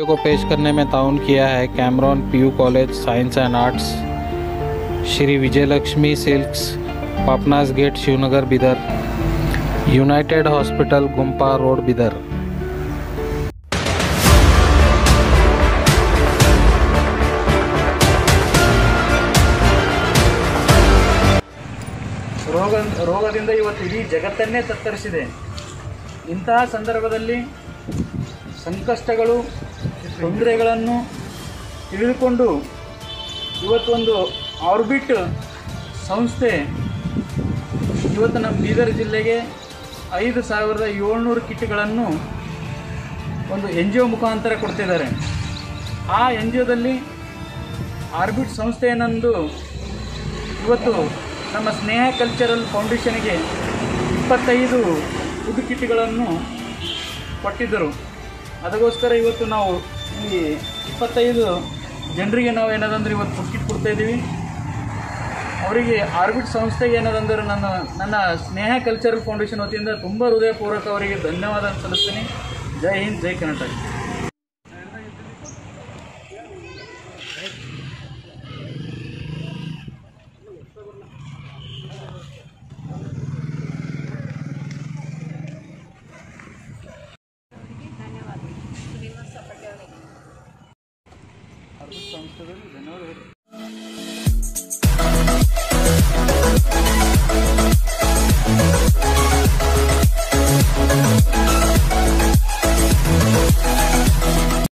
Video को पेश करने में ताउन किया है Cameron PU college science and arts, Shri Vijayalakshmi silks, Papnas gate Shivnagar Bidar, United Hospital Gumpa road Bidar. ರೋಗದಿಂದ ಇವತ್ತು ಇಡೀ ಜಗತ್ತನ್ನೇ ತತ್ತರಿಸಿದೆ। ಇಂತಹ ಸಂದರ್ಭದಲ್ಲಿ ಸಂಕಷ್ಟಗಳು ತೊಂದರೆಗಳನ್ನು ತಿಳಿದುಕೊಂಡು ಇವತ್ತೊಂದು ಆರ್ಬಿಟ್ ಸಂಸ್ಥೆ ಇವತ್ತು ನಮ್ಮ ಬೀದರ್ ಜಿಲ್ಲೆಗೆ 5700 ಕಿಟ್ಗಳನ್ನು ಒಂದು NGO ಮುಖಾಂತರ ಕೊಡ್ತಿದ್ದಾರೆ। ಆ NGOದಲ್ಲಿ ಆರ್ಬಿಟ್ ಸಂಸ್ಥೆಯನ್ನೊಂದು ಇವತ್ತು ನಮ್ಮ ಸ್ನೇಹ ಕಲ್ಚರಲ್ ಫೌಂಡೇಶನ್ಗೆ 25 ಫುಡ್ ಕಿಟ್ಗಳನ್ನು ಕೊಟ್ಟಿದ್ದರು। ಅದಕ್ಕೋಸ್ಕರ ಇವತ್ತು ನಾವು ಈ 25 ಜನರಿಗೆ ನಾವು ಏನದಂದ್ರೆ ಇವತ್ತು ಫುಡ್ ಕಿಟ್ ಕೊಡ್ತಾಯಿದ್ದೀವಿ। ಅವರಿಗೆ ಆರ್ಬಿಟ್ ಸಂಸ್ಥೆಗೆ ಏನದಂದ್ರೆ ನನ್ನ ಸ್ನೇಹ ಕಲ್ಚರಲ್ ಫೌಂಡೇಶನ್ ವತಿಯಿಂದ ತುಂಬ ಹೃದಯಪೂರ್ವಕ ಅವರಿಗೆ ಧನ್ಯವಾದ ಸಲ್ಲಿಸ್ತೀನಿ। ಜೈ ಹಿಂದ್, ಜೈ ಕರ್ನಾಟಕ। ಸಂಸ್ಥೆಗಳು ಧನ್ಯವಾದಗಳು।